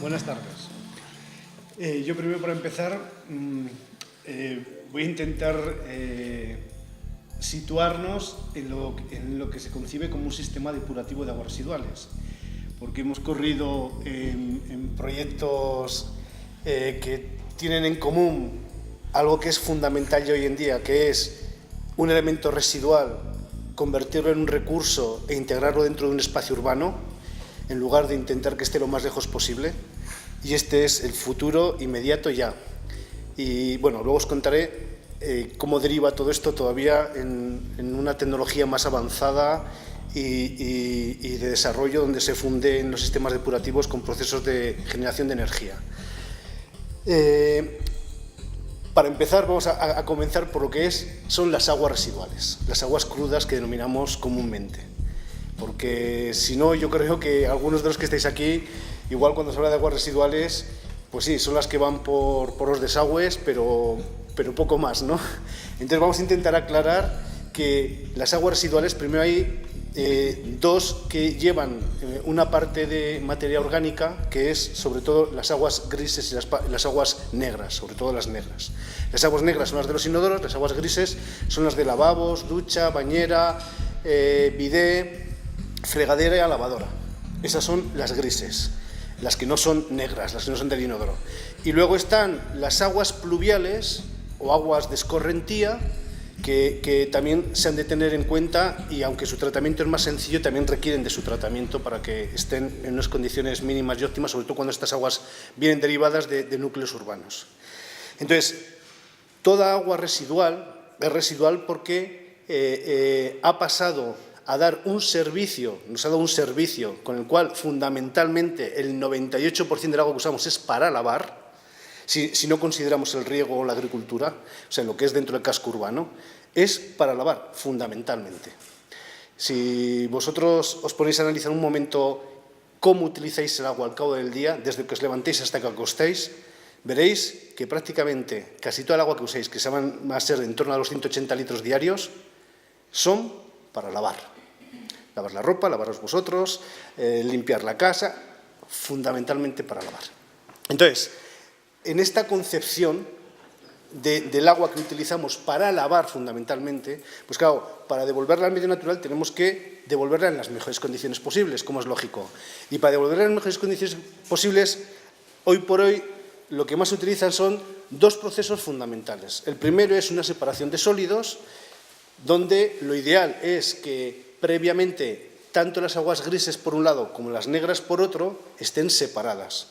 Buenas tardes. Yo primero, para empezar, voy a intentar situarnos en lo que se concibe como un sistema depurativo de aguas residuales, porque hemos corrido en proyectos que tienen en común algo que es fundamental ya hoy en día, que es un elemento residual, convertirlo en un recurso e integrarlo dentro de un espacio urbano, en lugar de intentar que esté lo más lejos posible. Y este es el futuro inmediato ya. Y bueno, luego os contaré cómo deriva todo esto todavía en una tecnología más avanzada y de desarrollo, donde se funden los sistemas depurativos con procesos de generación de energía. Para empezar, vamos a comenzar por lo que son las aguas residuales, las aguas crudas que denominamos comúnmente. Porque si no, yo creo que algunos de los que estáis aquí, igual cuando se habla de aguas residuales, pues sí, son las que van por los desagües, pero poco más, ¿no? Entonces vamos a intentar aclarar que las aguas residuales, primero hay dos que llevan una parte de materia orgánica, que es sobre todo las aguas grises y las aguas negras, sobre todo las negras. Las aguas negras son las de los inodoros, las aguas grises son las de lavabos, ducha, bañera, bidé, fregadera y lavadora. Esas son las grises, las que no son negras, las que no son del inodoro. Y luego están las aguas pluviales o aguas de escorrentía, que también se han de tener en cuenta, y aunque su tratamiento es más sencillo, también requieren de su tratamiento para que estén en unas condiciones mínimas y óptimas, sobre todo cuando estas aguas vienen derivadas de núcleos urbanos. Entonces, toda agua residual es residual porque ha pasado a dar un servicio, nos ha dado un servicio con el cual fundamentalmente el 98% del agua que usamos es para lavar, si no consideramos el riego o la agricultura, o sea, lo que es dentro del casco urbano, es para lavar fundamentalmente. Si vosotros os ponéis a analizar un momento cómo utilizáis el agua al cabo del día, desde que os levantéis hasta que acostéis, veréis que prácticamente casi toda el agua que uséis, que se van a ser en torno a los 180 litros diarios, son para lavar. Lavar la ropa, lavaros vosotros, limpiar la casa, fundamentalmente para lavar. Entonces, en esta concepción del agua que utilizamos para lavar fundamentalmente, pues claro, para devolverla al medio natural tenemos que devolverla en las mejores condiciones posibles, como es lógico. Y para devolverla en las mejores condiciones posibles, hoy por hoy lo que más se utilizan son dos procesos fundamentales. El primero es una separación de sólidos, donde lo ideal es que previamente tanto las aguas grises por un lado como las negras por otro estén separadas,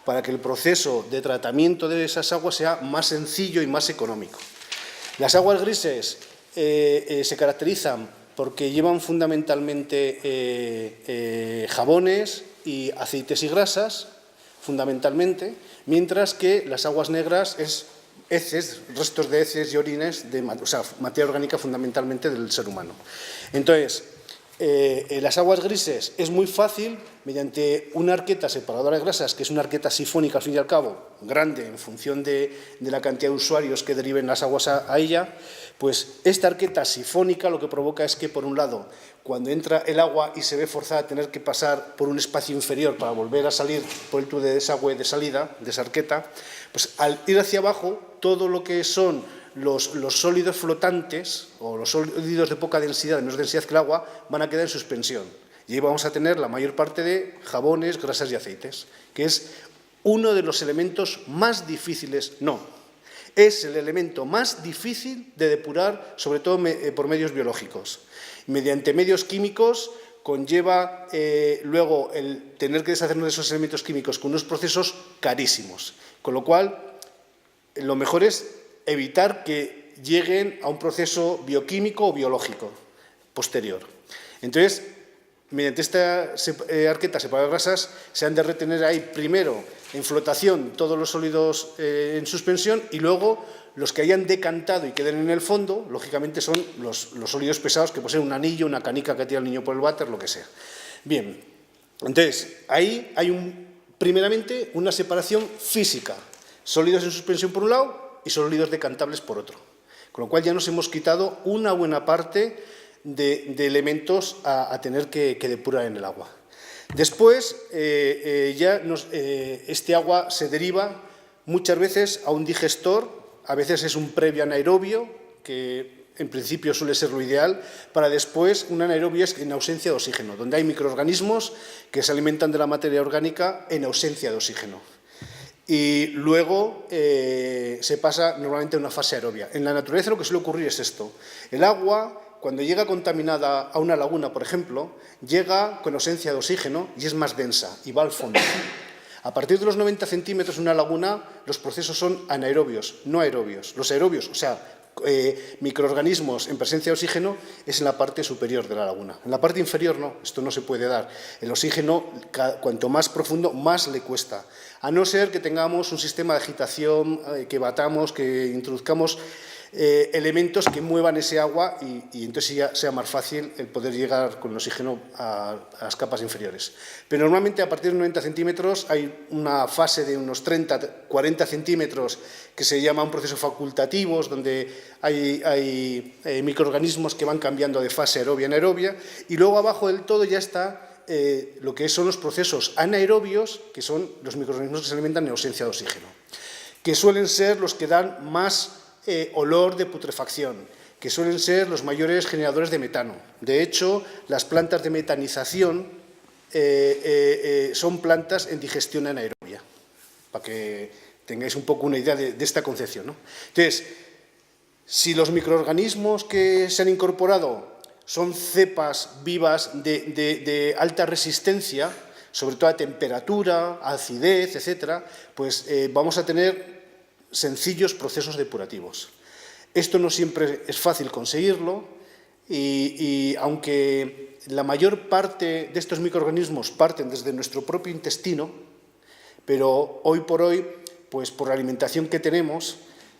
para que el proceso de tratamiento de esas aguas sea más sencillo y más económico. Las aguas grises se caracterizan porque llevan fundamentalmente jabones y aceites y grasas, fundamentalmente, mientras que las aguas negras es heces, restos de heces y orines, o sea, materia orgánica fundamentalmente del ser humano. Entonces, las aguas grises es muy fácil, mediante una arqueta separadora de grasas, que es una arqueta sifónica al fin y al cabo, grande en función de la cantidad de usuarios que deriven las aguas a ella, pues esta arqueta sifónica lo que provoca es que, por un lado, cuando entra el agua y se ve forzada a tener que pasar por un espacio inferior para volver a salir por el tubo de desagüe de salida de esa arqueta, pues al ir hacia abajo, todo lo que son los sólidos flotantes o los sólidos de poca densidad, de menos densidad que el agua, van a quedar en suspensión. Y ahí vamos a tener la mayor parte de jabones, grasas y aceites, que es uno de los elementos más difíciles, es el elemento más difícil de depurar, sobre todo por medios biológicos. Mediante medios químicos conlleva luego el tener que deshacernos de esos elementos químicos con unos procesos carísimos, con lo cual lo mejor es evitar que lleguen a un proceso bioquímico o biológico posterior. Entonces, mediante esta arqueta separada de grasas, se han de retener ahí primero en flotación todos los sólidos en suspensión, y luego los que hayan decantado y queden en el fondo, lógicamente son los sólidos pesados, que poseen un anillo, una canica que tira el niño por el váter, lo que sea. Bien, entonces ahí hay primeramente una separación física, sólidos en suspensión por un lado y sólidos decantables por otro, con lo cual ya nos hemos quitado una buena parte de elementos a tener que depurar en el agua. Después, este agua se deriva muchas veces a un digestor, a veces es un previo anaerobio, que en principio suele ser lo ideal, para después un anaerobio es en ausencia de oxígeno, donde hay microorganismos que se alimentan de la materia orgánica en ausencia de oxígeno. Y luego se pasa normalmente a una fase aerobia. En la naturaleza lo que suele ocurrir es esto. El agua, cuando llega contaminada a una laguna, por ejemplo, llega con ausencia de oxígeno y es más densa y va al fondo. A partir de los 90 centímetros en una laguna, los procesos son anaerobios, no aerobios. Los aerobios, o sea, microorganismos en presencia de oxígeno, es en la parte superior de la laguna. En la parte inferior no, esto no se puede dar. El oxígeno, cuanto más profundo, más le cuesta. A no ser que tengamos un sistema de agitación, que batamos, que introduzcamos elementos que muevan ese agua y entonces ya sea más fácil el poder llegar con el oxígeno a las capas inferiores. Pero normalmente a partir de 90 centímetros hay una fase de unos 30-40 centímetros que se llama un proceso facultativo, donde hay microorganismos que van cambiando de fase aerobia a anaerobia, y luego abajo del todo ya está lo que son los procesos anaerobios, que son los microorganismos que se alimentan en ausencia de oxígeno, que suelen ser los que dan más olor de putrefacción, que suelen ser los mayores generadores de metano. De hecho, las plantas de metanización son plantas en digestión anaerobia, para que tengáis un poco una idea de esta concepción, ¿no? Entonces, si los microorganismos que se han incorporado son cepas vivas de alta resistencia, sobre todo a temperatura, a acidez, etcétera, pues vamos a tener sencillos procesos depurativos. Esto no siempre es fácil conseguirlo y aunque la mayor parte de estos microorganismos parten desde nuestro propio intestino, pero hoy por hoy, pues por la alimentación que tenemos,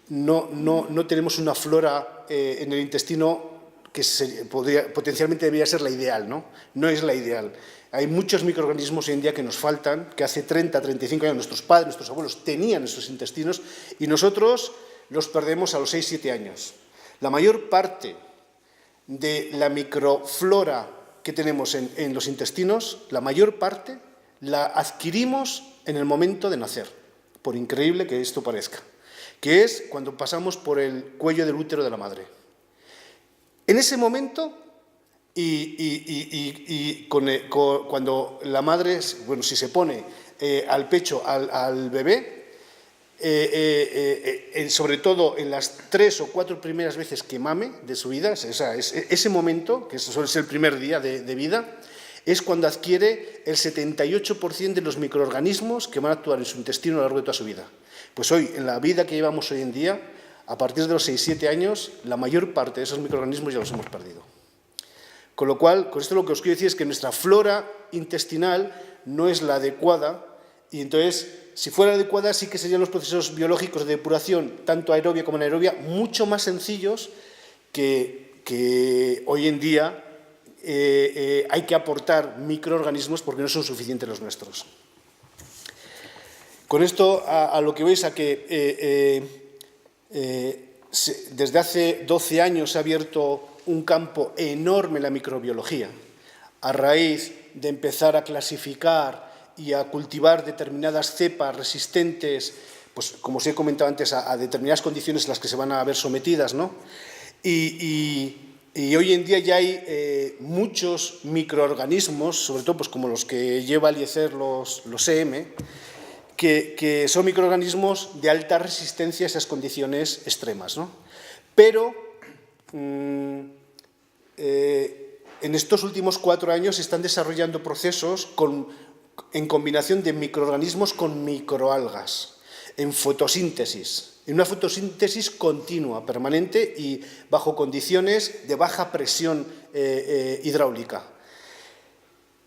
no tenemos una flora en el intestino que potencialmente debería ser la ideal, ¿no? No es la ideal. Hay muchos microorganismos hoy en día que nos faltan, que hace 30, 35 años nuestros padres, nuestros abuelos tenían en sus intestinos y nosotros los perdemos a los 6, 7 años. La mayor parte de la microflora que tenemos en los intestinos, la mayor parte la adquirimos en el momento de nacer, por increíble que esto parezca, que es cuando pasamos por el cuello del útero de la madre. En ese momento, cuando la madre, bueno, si se pone al pecho al bebé, sobre todo en las 3 o 4 primeras veces que mame de su vida, ese momento, que suele ser el primer día de vida, es cuando adquiere el 78% de los microorganismos que van a actuar en su intestino a lo largo de toda su vida. Pues hoy, en la vida que llevamos hoy en día, a partir de los 6-7 años, la mayor parte de esos microorganismos ya los hemos perdido. Con lo cual, con esto lo que os quiero decir es que nuestra flora intestinal no es la adecuada y entonces, si fuera adecuada, sí que serían los procesos biológicos de depuración, tanto aerobia como anaerobia, mucho más sencillos que hoy en día hay que aportar microorganismos porque no son suficientes los nuestros. Con esto, a lo que veis, a que desde hace 12 años se ha abierto un campo enorme en la microbiología, a raíz de empezar a clasificar y a cultivar determinadas cepas resistentes, pues como os he comentado antes, a determinadas condiciones en las que se van a ver sometidas, ¿no? Y hoy en día ya hay muchos microorganismos, sobre todo pues como los que lleva a Eliezer los EM, que son microorganismos de alta resistencia a esas condiciones extremas, ¿no? Pero en estos últimos 4 años se están desarrollando procesos en combinación de microorganismos con microalgas, en fotosíntesis, en una fotosíntesis continua, permanente y bajo condiciones de baja presión hidráulica.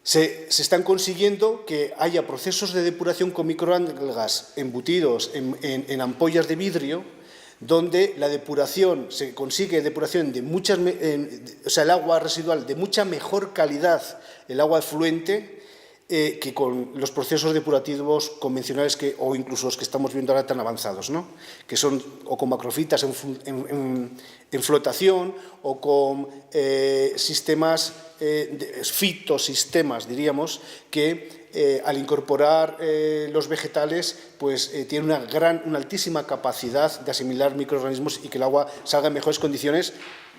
Se están consiguiendo que haya procesos de depuración con microalgas embutidos en ampollas de vidrio, donde la depuración, se consigue depuración de el agua residual de mucha mejor calidad, el agua efluente, que con los procesos depurativos convencionales o incluso los que estamos viendo ahora tan avanzados, ¿no? Que son o con macrofitas en flotación o con sistemas, fitosistemas, diríamos, que al incorporar los vegetales pues tienen una altísima capacidad de asimilar microorganismos y que el agua salga en mejores condiciones,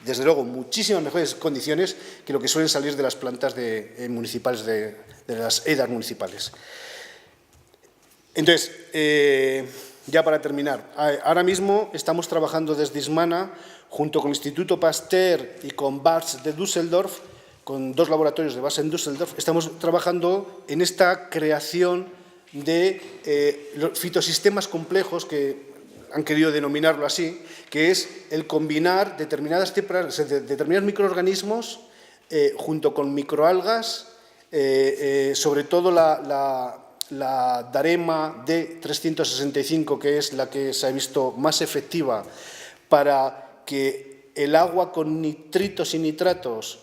desde luego muchísimas mejores condiciones que lo que suelen salir de las plantas municipales, de las EDAs municipales. Entonces, ya para terminar, ahora mismo estamos trabajando desde Ismana junto con el Instituto Pasteur y con BASF de Düsseldorf, con 2 laboratorios de base en Düsseldorf, estamos trabajando en esta creación de fitosistemas complejos, que han querido denominarlo así, que es el combinar determinados microorganismos junto con microalgas, sobre todo la Darema D365, que es la que se ha visto más efectiva para que el agua con nitritos y nitratos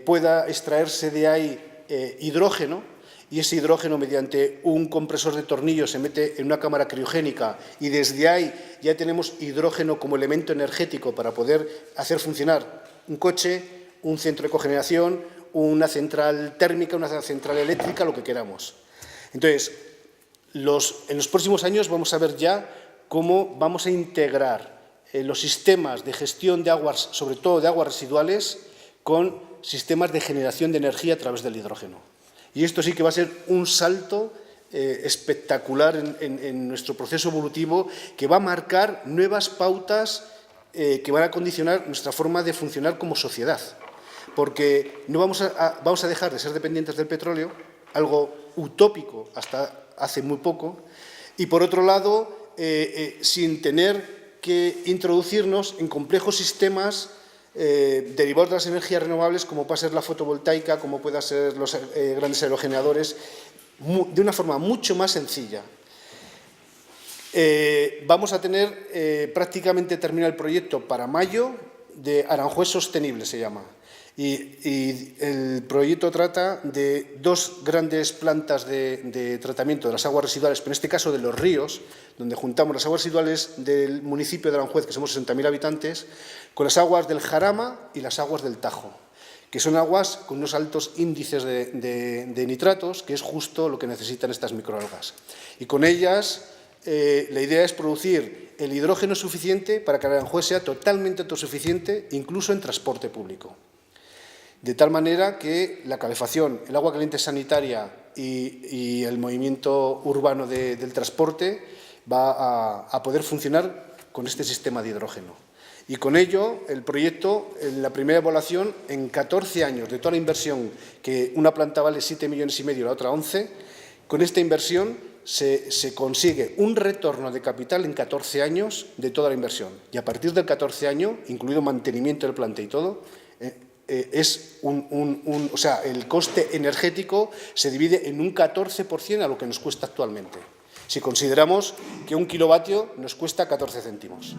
pueda extraerse de ahí hidrógeno, y ese hidrógeno mediante un compresor de tornillos se mete en una cámara criogénica y desde ahí ya tenemos hidrógeno como elemento energético para poder hacer funcionar un coche, un centro de cogeneración, una central térmica, una central eléctrica, lo que queramos. Entonces, en los próximos años vamos a ver ya cómo vamos a integrar los sistemas de gestión de aguas, sobre todo de aguas residuales, con sistemas de generación de energía a través del hidrógeno. Y esto sí que va a ser un salto espectacular en nuestro proceso evolutivo, que va a marcar nuevas pautas que van a condicionar nuestra forma de funcionar como sociedad. Porque no vamos a dejar de ser dependientes del petróleo, algo utópico hasta hace muy poco, y por otro lado, sin tener que introducirnos en complejos sistemas derivados de las energías renovables, como puede ser la fotovoltaica, como pueden ser los grandes aerogeneradores, de una forma mucho más sencilla. Vamos a tener prácticamente terminado el proyecto para mayo, de Aranjuez Sostenible se llama. Y el proyecto trata de 2 grandes plantas de tratamiento de las aguas residuales, pero en este caso de los ríos, donde juntamos las aguas residuales del municipio de Aranjuez, que somos 60.000 habitantes, con las aguas del Jarama y las aguas del Tajo, que son aguas con unos altos índices de nitratos, que es justo lo que necesitan estas microalgas. Y con ellas la idea es producir el hidrógeno suficiente para que Aranjuez sea totalmente autosuficiente, incluso en transporte público. De tal manera que la calefacción, el agua caliente sanitaria y el movimiento urbano del transporte va a poder funcionar con este sistema de hidrógeno. Y con ello, el proyecto, en la primera evaluación, en 14 años de toda la inversión, que una planta vale 7,5 millones y la otra 11, con esta inversión se consigue un retorno de capital en 14 años de toda la inversión. Y a partir del 14 año, incluido mantenimiento del planta y todo, o sea, el coste energético se divide en un 14% a lo que nos cuesta actualmente, si consideramos que 1 kilovatio nos cuesta 14 céntimos.